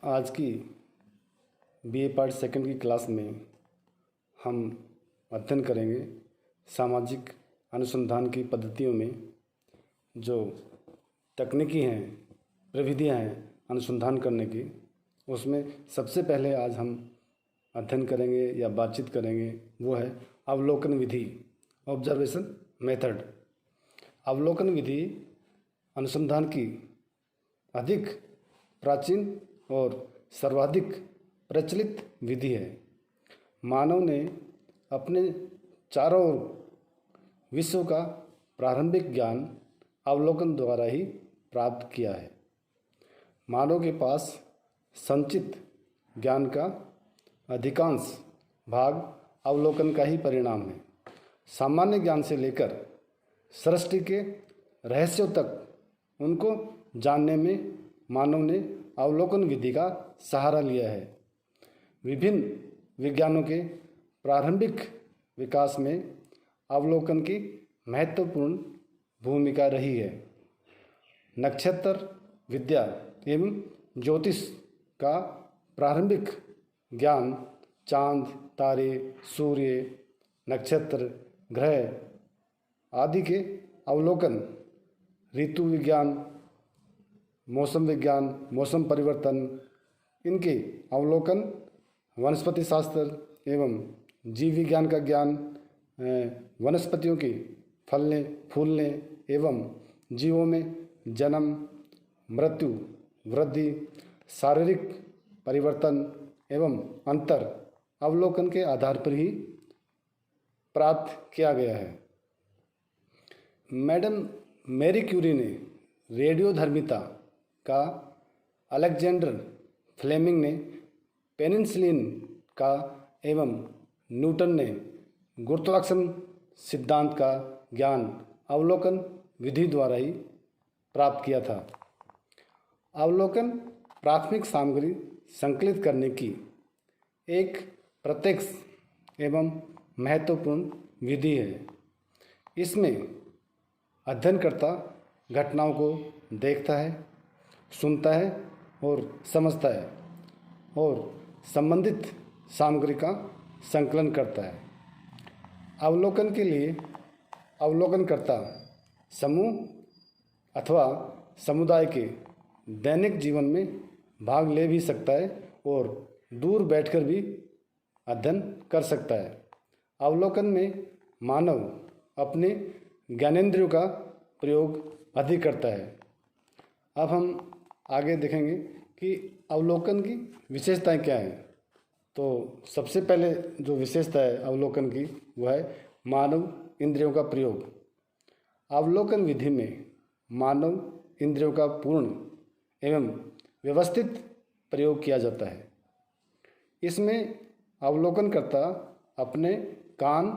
आज की BA part second की क्लास में हम अध्ययन करेंगे सामाजिक अनुसंधान की पद्धतियों में जो तकनीकी हैं, प्रविधियां हैं अनुसंधान करने की। उसमें सबसे पहले आज हम अध्ययन करेंगे या बातचीत करेंगे वो है अवलोकन विधि, ऑब्जर्वेशन मेथड। अवलोकन विधि अनुसंधान की अधिक प्राचीन और सर्वाधिक प्रचलित विधि है। मानव ने अपने चारों ओर विश्व का प्रारंभिक ज्ञान अवलोकन द्वारा ही प्राप्त किया है। मानव के पास संचित ज्ञान का अधिकांश भाग अवलोकन का ही परिणाम है। सामान्य ज्ञान से लेकर सृष्टि के रहस्यों तक उनको जानने में मानव ने अवलोकन विधि का सहारा लिया है। विभिन्न विज्ञानों के प्रारंभिक विकास में अवलोकन की महत्वपूर्ण भूमिका रही है। नक्षत्र विद्या एवं ज्योतिष का प्रारंभिक ज्ञान चांद, तारे, सूर्य, नक्षत्र, ग्रह आदि के अवलोकन, ऋतु विज्ञान, मौसम विज्ञान, मौसम परिवर्तन, इनके अवलोकन, वनस्पति शास्त्र एवं जीव विज्ञान का ज्ञान, वनस्पतियों की फलने फूलने एवं जीवों में जन्म, मृत्यु, वृद्धि, शारीरिक परिवर्तन एवं अंतर अवलोकन के आधार पर ही प्राप्त किया गया है। मैडम मैरी क्यूरी ने रेडियोधर्मिता का, अलेक्जेंडर फ्लेमिंग ने पेनिसिलिन का एवं न्यूटन ने गुरुत्वाकर्षण सिद्धांत का ज्ञान अवलोकन विधि द्वारा ही प्राप्त किया था। अवलोकन प्राथमिक सामग्री संकलित करने की एक प्रत्यक्ष एवं महत्वपूर्ण विधि है। इसमें अध्ययनकर्ता घटनाओं को देखता है, सुनता है और समझता है और संबंधित सामग्री का संकलन करता है। अवलोकन के लिए अवलोकनकर्ता समूह अथवा समुदाय के दैनिक जीवन में भाग ले भी सकता है और दूर बैठकर भी अध्ययन कर सकता है। अवलोकन में मानव अपने ज्ञानेंद्रियों का प्रयोग अधिक करता है। अब हम आगे देखेंगे कि अवलोकन की विशेषताएं क्या हैं। तो सबसे पहले जो विशेषता है अवलोकन की वह है मानव इंद्रियों का प्रयोग। अवलोकन विधि में मानव इंद्रियों का पूर्ण एवं व्यवस्थित प्रयोग किया जाता है। इसमें अवलोकनकर्ता अपने कान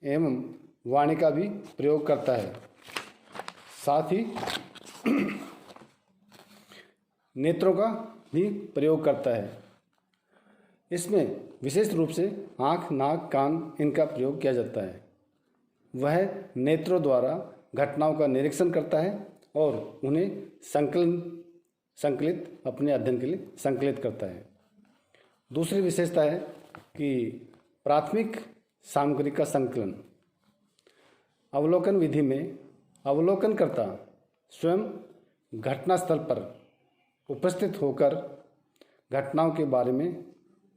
एवं वाणी का भी प्रयोग करता है, साथ ही नेत्रों का भी प्रयोग करता है। इसमें विशेष रूप से आँख, नाक, कान इनका प्रयोग किया जाता है। वह नेत्रों द्वारा घटनाओं का निरीक्षण करता है और उन्हें संकलित अपने अध्ययन के लिए संकलित करता है। दूसरी विशेषता है कि प्राथमिक सामग्री का संकलन। अवलोकन विधि में अवलोकनकर्ता स्वयं घटनास्थल पर उपस्थित होकर घटनाओं के बारे में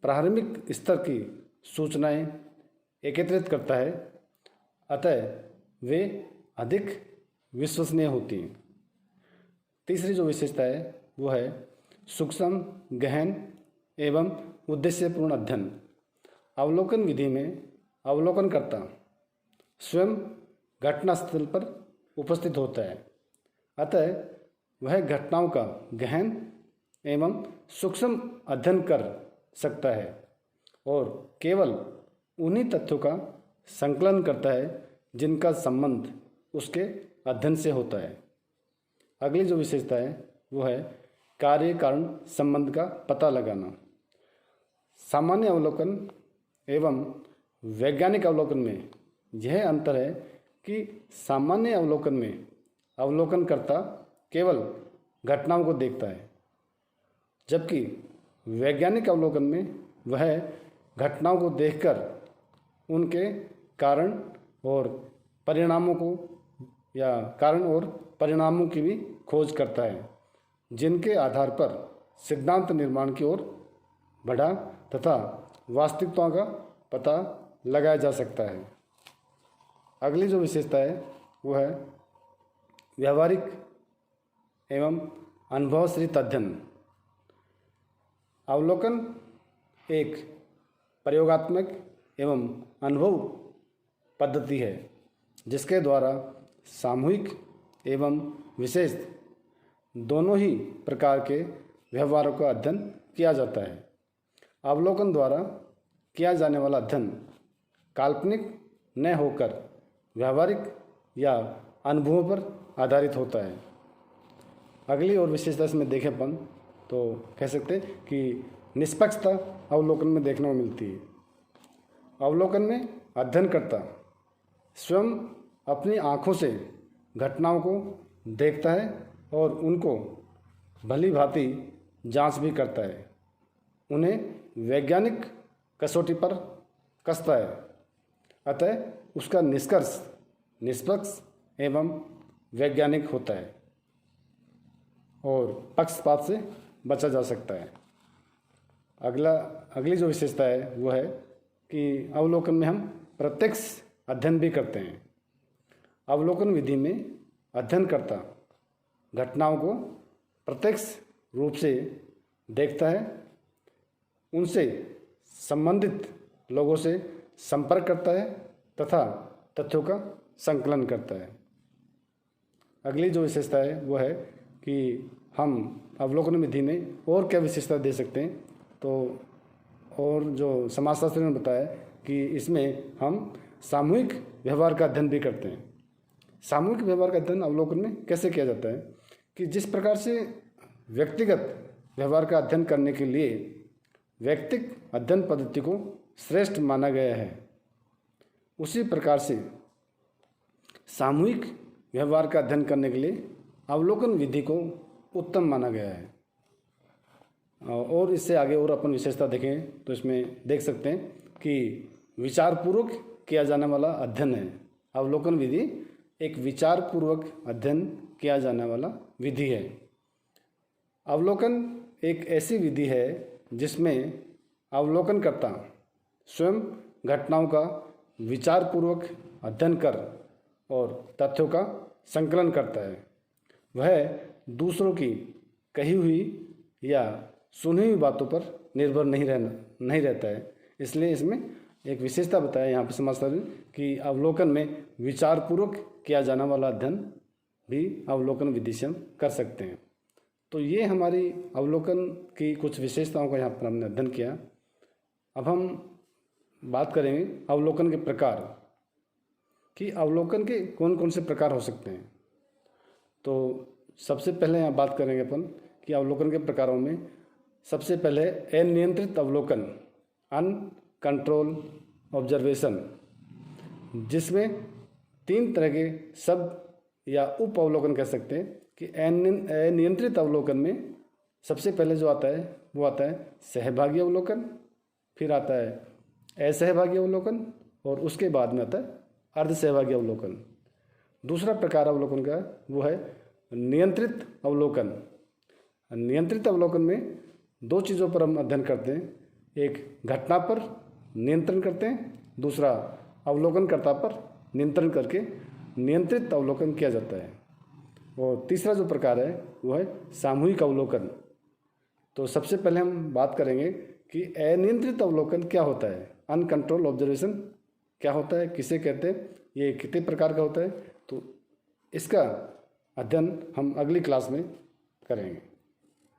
प्रारंभिक स्तर की सूचनाएं एकत्रित करता है, अतः वे अधिक विश्वसनीय होती हैं। तीसरी जो विशेषता है वो है सूक्ष्म, गहन एवं उद्देश्यपूर्ण अध्ययन। अवलोकन विधि में अवलोकनकर्ता स्वयं घटनास्थल पर उपस्थित होता है, अतः वह घटनाओं का गहन एवं सूक्ष्म अध्ययन कर सकता है और केवल उन्हीं तथ्यों का संकलन करता है जिनका संबंध उसके अध्ययन से होता है। अगली जो विशेषता है वो है कार्य कारण संबंध का पता लगाना। सामान्य अवलोकन एवं वैज्ञानिक अवलोकन में यह अंतर है कि सामान्य अवलोकन में अवलोकनकर्ता केवल घटनाओं को देखता है, जबकि वैज्ञानिक अवलोकन में वह घटनाओं को देखकर उनके कारण और परिणामों को या कारण और परिणामों की भी खोज करता है, जिनके आधार पर सिद्धांत निर्माण की ओर बढ़ा तथा वास्तविकताओं का पता लगाया जा सकता है। अगली जो विशेषता है वो है व्यावहारिक एवं अनुभवाश्रित अध्ययन। अवलोकन एक प्रयोगात्मक एवं अनुभव पद्धति है जिसके द्वारा सामूहिक एवं विशेष दोनों ही प्रकार के व्यवहारों का अध्ययन किया जाता है। अवलोकन द्वारा किया जाने वाला अध्ययन काल्पनिक न होकर व्यावहारिक या अनुभवों पर आधारित होता है। अगली और विशेषता इसमें देखें अपन तो कह सकते हैं कि निष्पक्षता अवलोकन में देखने को मिलती है। अवलोकन में अध्ययनकर्ता स्वयं अपनी आँखों से घटनाओं को देखता है और उनको भली भांति जांच भी करता है, उन्हें वैज्ञानिक कसौटी पर कसता है। अतः उसका निष्कर्ष निष्पक्ष एवं वैज्ञानिक होता है और पक्षपात से बचा जा सकता है। अगली जो विशेषता है वो है कि अवलोकन में हम प्रत्यक्ष अध्ययन भी करते हैं। अवलोकन विधि में अध्ययनकर्ता घटनाओं को प्रत्यक्ष रूप से देखता है, उनसे संबंधित लोगों से संपर्क करता है तथा तथ्यों का संकलन करता है। अगली जो विशेषता है वो है कि हम अवलोकन विधि में और क्या विशेषता दे सकते हैं, तो और जो समाजशास्त्री ने बताया कि इसमें हम सामूहिक व्यवहार का अध्ययन भी करते हैं। सामूहिक व्यवहार का अध्ययन अवलोकन में कैसे किया जाता है कि जिस प्रकार से व्यक्तिगत व्यवहार का अध्ययन करने के लिए व्यक्तिक अध्ययन पद्धति को श्रेष्ठ माना गया है, उसी प्रकार से सामूहिक व्यवहार का अध्ययन करने के लिए अवलोकन विधि को उत्तम माना गया है। और इससे आगे और अपन विशेषता देखें तो इसमें देख सकते हैं कि विचारपूर्वक किया जाने वाला अध्ययन है। अवलोकन विधि एक विचारपूर्वक अध्ययन किया जाने वाला विधि है। अवलोकन एक ऐसी विधि है जिसमें अवलोकनकर्ता स्वयं घटनाओं का विचारपूर्वक अध्ययन कर और तथ्यों का संकलन करता है। वह दूसरों की कही हुई या सुनी हुई बातों पर निर्भर नहीं रहता है। इसलिए इसमें एक विशेषता बताया यहाँ पर समाजशास्त्री कि अवलोकन में विचारपूर्वक किया जाने वाला अध्ययन भी अवलोकन विधि से हम कर सकते हैं। तो ये हमारी अवलोकन की कुछ विशेषताओं का यहाँ पर हमने अध्ययन किया। अब हम बात करेंगे अवलोकन के प्रकार कि अवलोकन के कौन कौन से प्रकार हो सकते हैं। तो सबसे पहले यहाँ बात करेंगे अपन कि अवलोकन के प्रकारों में सबसे पहले अनियंत्रित अवलोकन, अनकंट्रोल ऑब्जर्वेशन, जिसमें 3 तरह के शब्द या उप अवलोकन कह सकते हैं कि अनियंत्रित अवलोकन में सबसे पहले जो आता है वो आता है सहभागी अवलोकन, फिर आता है असहभागी अवलोकन और उसके बाद में आता है अर्धसहभागी अवलोकन। दूसरा प्रकार अवलोकन का वो है नियंत्रित अवलोकन। नियंत्रित अवलोकन में 2 चीज़ों पर हम अध्ययन करते हैं, एक घटना पर नियंत्रण करते हैं, दूसरा अवलोकनकर्ता पर नियंत्रण करके नियंत्रित अवलोकन किया जाता है। और तीसरा जो प्रकार है वो है सामूहिक अवलोकन। तो सबसे पहले हम बात करेंगे कि अनियंत्रित अवलोकन क्या होता है, अनकंट्रोल ऑब्जर्वेशन क्या होता है, किसे कहते हैं, ये कितने प्रकार का होता है। तो इसका अध्ययन हम अगली क्लास में करेंगे।